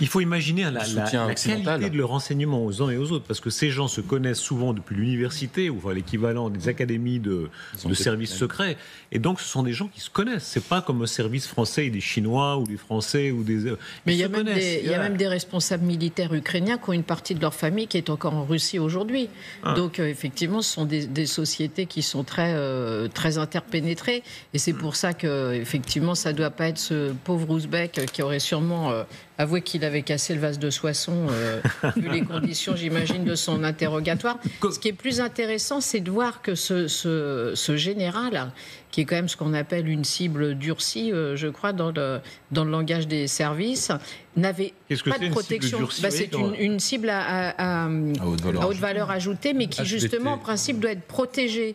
Il faut imaginer la occidental. qualité de leur renseignement aux uns et aux autres, parce que ces gens se connaissent souvent depuis l'université, ou enfin, l'équivalent des académies de services secrets, et donc ce sont des gens qui se connaissent. C'est pas comme un service français et des Chinois ou des Français ou des. Mais il y a même des responsables militaires ukrainiens qui ont une partie de leur famille qui est encore en Russie aujourd'hui. Donc effectivement, ce sont des sociétés qui sont très interpénétrées, et c'est pour ça que effectivement, ça doit pas être ce pauvre Ouzbek qui aurait sûrement avoué qu'il avait cassé le vase de Soissons, vu les conditions, j'imagine, de son interrogatoire. Ce qui est plus intéressant, c'est de voir que ce général, qui est quand même ce qu'on appelle une cible durcie, je crois, dans le langage des services, n'avait pas de protection. C'est une cible à haute valeur ajoutée, mais qui, justement, en principe, doit être protégée.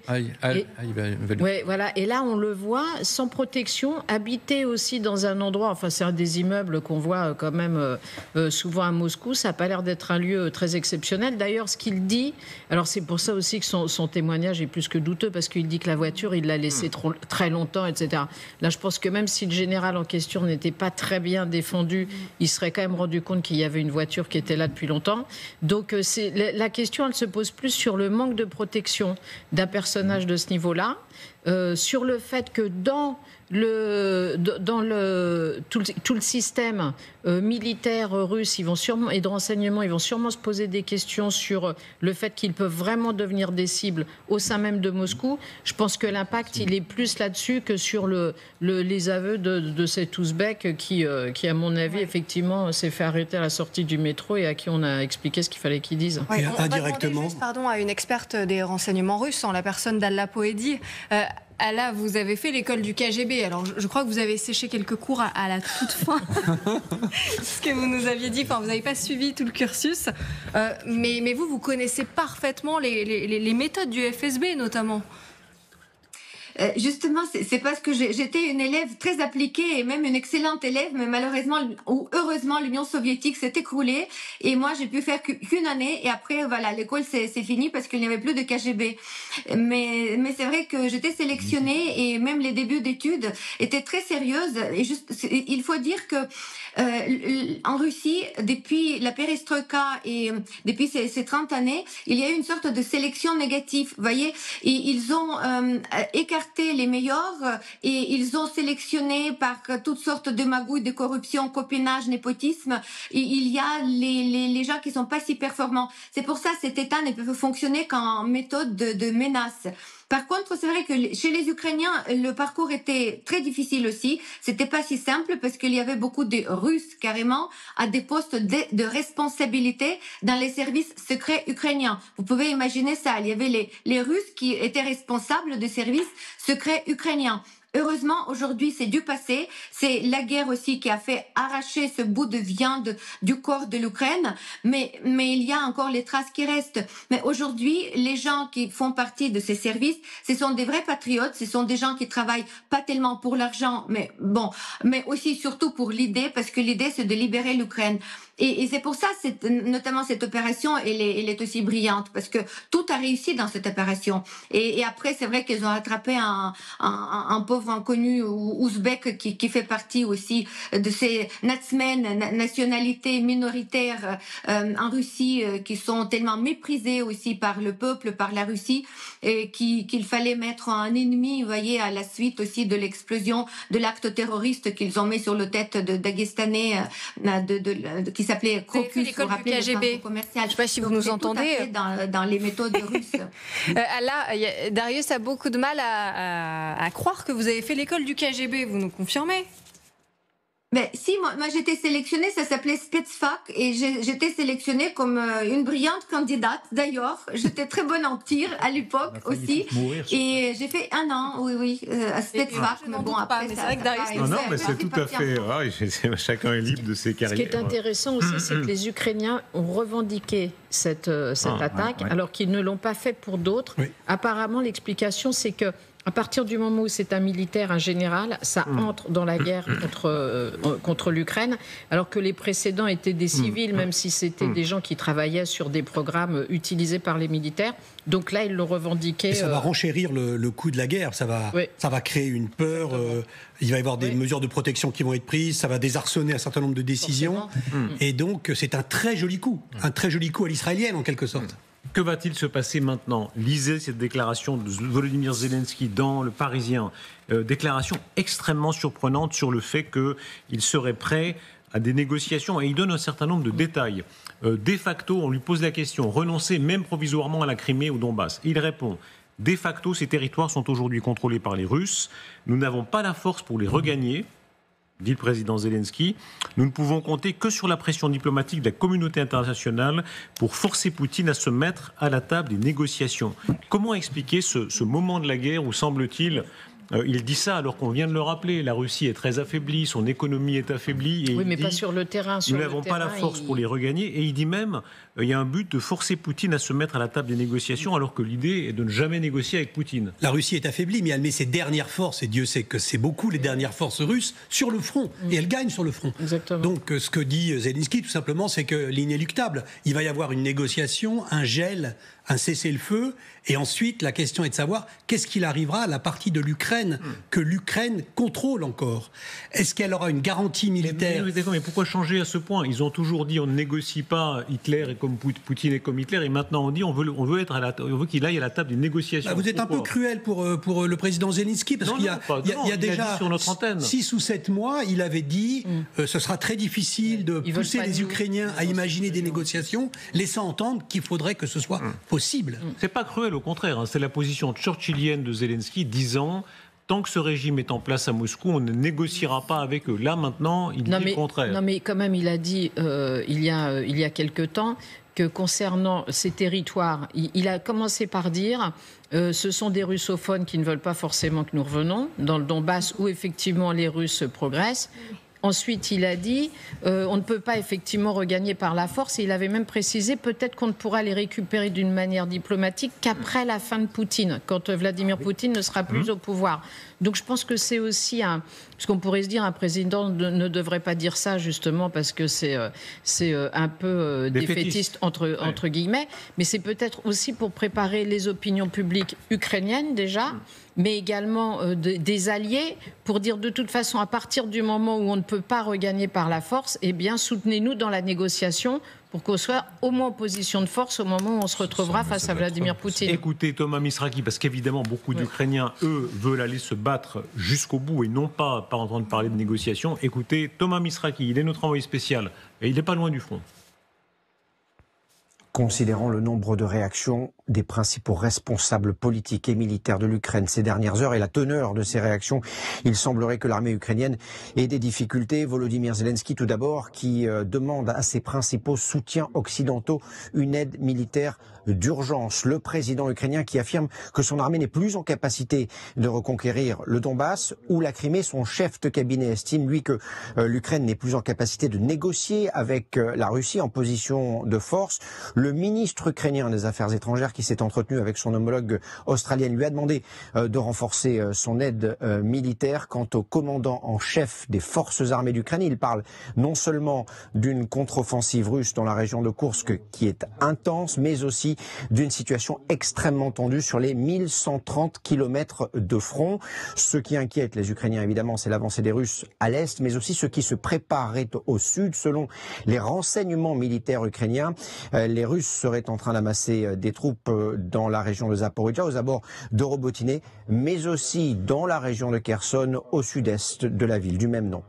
Voilà. Et là, on le voit, sans protection, habité aussi dans un endroit, enfin, c'est un des immeubles qu'on voit quand même souvent à Moscou. Ça n'a pas l'air d'être un lieu très exceptionnel. D'ailleurs, ce qu'il dit, alors c'est pour ça aussi que son témoignage est plus que douteux, parce qu'il dit que la voiture, il l'a laissée très longtemps, etc. Là, je pense que même si le général en question n'était pas très bien défendu, il serait quand même rendu compte qu'il y avait une voiture qui était là depuis longtemps. Donc, la question, elle se pose plus sur le manque de protection d'un personnage de ce niveau-là, sur le fait que dans tout le système militaire russe, et de renseignement, ils vont sûrement se poser des questions sur le fait qu'ils peuvent vraiment devenir des cibles au sein même de Moscou. Je pense que l'impact, il est plus là-dessus que sur les aveux de cet Ouzbek qui, à mon avis, effectivement, s'est fait arrêter à la sortie du métro et à qui on a expliqué ce qu'il fallait qu'il dise. Oui, on va demander juste, à une experte des renseignements russes, en la personne d'Alla Poedi. Là, vous avez fait l'école du KGB. Alors, je crois que vous avez séché quelques cours à la toute fin. Ce que vous nous aviez dit. Enfin, vous n'avez pas suivi tout le cursus. Mais vous connaissez parfaitement les méthodes du FSB, notamment. Justement, c'est parce que j'étais une élève très appliquée et même une excellente élève, mais malheureusement ou heureusement, l'Union soviétique s'est écroulée et moi j'ai pu faire qu'une année et après voilà, l'école c'est fini parce qu'il n'y avait plus de KGB. Mais c'est vrai que j'étais sélectionnée et même les débuts d'études étaient très sérieuses et il faut dire que en Russie, depuis la perestroïka et depuis ces 30 années, il y a eu une sorte de sélection négative. Vous voyez, et ils ont écarté les meilleurs et ils ont sélectionné par toutes sortes de magouilles, de corruption, copinage, népotisme. Et il y a les gens qui sont pas si performants. C'est pour ça que cet État ne peut fonctionner qu'en méthode de menace. Par contre, c'est vrai que chez les Ukrainiens, le parcours était très difficile aussi. C'était pas si simple parce qu'il y avait beaucoup de Russes carrément à des postes de responsabilité dans les services secrets ukrainiens. Vous pouvez imaginer ça. Il y avait les Russes qui étaient responsables des services secrets ukrainiens. Heureusement, aujourd'hui, c'est du passé. C'est la guerre aussi qui a fait arracher ce bout de viande du corps de l'Ukraine. Mais il y a encore les traces qui restent. Mais aujourd'hui, les gens qui font partie de ces services, ce sont des vrais patriotes. Ce sont des gens qui travaillent pas tellement pour l'argent, mais aussi surtout pour l'idée, parce que l'idée, c'est de libérer l'Ukraine. Et c'est pour ça, notamment cette opération, elle est aussi brillante, parce que tout a réussi dans cette opération. Et après, c'est vrai qu'ils ont attrapé un pauvre inconnu ouzbek qui fait partie aussi de ces natsmen, nationalités minoritaires en Russie, qui sont tellement méprisées aussi par le peuple, par la Russie, et qu'il fallait mettre un ennemi, vous voyez, à la suite aussi de l'explosion de l'acte terroriste qu'ils ont mis sur le tête de Dagestanais, qui s'appelait Crocus, l'école du KGB. Je ne sais pas si vous nous entendez. Dans les méthodes russes. Là, Darius a beaucoup de mal à croire que vous avez fait l'école du KGB. Vous nous confirmez? Mais si, moi j'étais sélectionnée, ça s'appelait Spetsfak, et j'étais sélectionnée comme une brillante candidate. D'ailleurs, j'étais très bonne en tir à l'époque aussi, et j'ai fait un an, à Spetsfak. Mais bon, après, c'est vrai que Darius, non, mais c'est tout à fait. Chacun est libre de ses carrières. Ce qui est intéressant aussi, c'est que les Ukrainiens ont revendiqué cette attaque, alors qu'ils ne l'ont pas fait pour d'autres. Apparemment, l'explication, c'est que À partir du moment où c'est un militaire, un général, ça entre dans la guerre contre l'Ukraine, alors que les précédents étaient des civils, même si c'était des gens qui travaillaient sur des programmes utilisés par les militaires. Donc là, ils le revendiquaient. Et ça va renchérir le coût de la guerre, ça va créer une peur, il va y avoir des mesures de protection qui vont être prises, ça va désarçonner un certain nombre de décisions, et donc c'est un très joli coup à l'israélienne en quelque sorte. Que va-t-il se passer maintenant? Lisez cette déclaration de Volodymyr Zelensky dans Le Parisien. Déclaration extrêmement surprenante sur le fait qu'il serait prêt à des négociations. Et il donne un certain nombre de détails. De facto, on lui pose la question, renoncer même provisoirement à la Crimée ou au Donbass. Et il répond, de facto, ces territoires sont aujourd'hui contrôlés par les Russes. Nous n'avons pas la force pour les regagner, dit le président Zelensky. Nous ne pouvons compter que sur la pression diplomatique de la communauté internationale pour forcer Poutine à se mettre à la table des négociations. Comment expliquer ce moment de la guerre où, semble-t-il, il dit ça alors qu'on vient de le rappeler, la Russie est très affaiblie, son économie est affaiblie. Et oui, mais pas sur le terrain. Nous n'avons pas la force pour les regagner. Et il dit même, il y a un but de forcer Poutine à se mettre à la table des négociations, alors que l'idée est de ne jamais négocier avec Poutine. La Russie est affaiblie, mais elle met ses dernières forces, et Dieu sait que c'est beaucoup les dernières forces russes, sur le front. Et elle gagne sur le front. Exactement. Donc ce que dit Zelensky, tout simplement, c'est que l'inéluctable, il va y avoir une négociation, un gel, un cessez-le-feu, et ensuite la question est de savoir qu'est-ce qu'il arrivera à la partie de l'Ukraine que l'Ukraine contrôle encore. Est-ce qu'elle aura une garantie militaire? Mais pourquoi changer à ce point? Ils ont toujours dit on ne négocie pas, Hitler est comme Poutine est comme Hitler, et maintenant on dit on veut qu'il aille à la table des négociations. Vous êtes un peu cruel pour le président Zelensky, parce qu'il y a déjà sur notre antenne 6 ou 7 mois, il avait dit ce sera très difficile de pousser les Ukrainiens à imaginer des négociations, laissant entendre qu'il faudrait que ce soit possible. C'est pas cruel, au contraire, c'est la position churchillienne de Zelensky, disant tant que ce régime est en place à Moscou, on ne négociera pas avec eux. Là, maintenant, il dit le contraire. Non, mais quand même, il a dit il y a quelque temps que concernant ces territoires, il a commencé par dire ce sont des russophones qui ne veulent pas forcément que nous revenions, dans le Donbass où effectivement les Russes progressent. Ensuite, il a dit on ne peut pas effectivement regagner par la force. Et il avait même précisé peut-être qu'on ne pourra les récupérer d'une manière diplomatique qu'après la fin de Poutine, quand Vladimir Poutine ne sera plus au pouvoir. Donc je pense que c'est aussi ce qu'on pourrait se dire, un président ne devrait pas dire ça justement parce que c'est un peu défaitiste entre guillemets, mais c'est peut-être aussi pour préparer les opinions publiques ukrainiennes déjà, mais également des alliés pour dire de toute façon à partir du moment où on ne peut pas regagner par la force, eh bien soutenez-nous dans la négociation pour qu'on soit au moins en position de force au moment où on se retrouvera face à Vladimir Poutine. Écoutez Thomas Misraki, parce qu'évidemment beaucoup d'Ukrainiens, eux, veulent aller se battre jusqu'au bout et non pas entendre parler de négociations. Écoutez Thomas Misraki, il est notre envoyé spécial et il n'est pas loin du front. Considérant le nombre de réactions des principaux responsables politiques et militaires de l'Ukraine ces dernières heures et la teneur de ces réactions, il semblerait que l'armée ukrainienne ait des difficultés. Volodymyr Zelensky tout d'abord, qui demande à ses principaux soutiens occidentaux une aide militaire d'urgence. Le président ukrainien qui affirme que son armée n'est plus en capacité de reconquérir le Donbass ou la Crimée. Son chef de cabinet estime, lui, que l'Ukraine n'est plus en capacité de négocier avec la Russie en position de force. Le ministre ukrainien des Affaires étrangères qui s'est entretenu avec son homologue australienne lui a demandé de renforcer son aide militaire. Quant au commandant en chef des forces armées d'Ukraine, il parle non seulement d'une contre-offensive russe dans la région de Koursk qui est intense, mais aussi d'une situation extrêmement tendue sur les 1130 kilomètres de front. Ce qui inquiète les Ukrainiens, évidemment, c'est l'avancée des Russes à l'est, mais aussi ce qui se préparait au sud. Selon les renseignements militaires ukrainiens, les Russes seraient en train d'amasser des troupes dans la région de Zaporijia, aux abords de Robotyne, mais aussi dans la région de Kherson, au sud-est de la ville du même nom.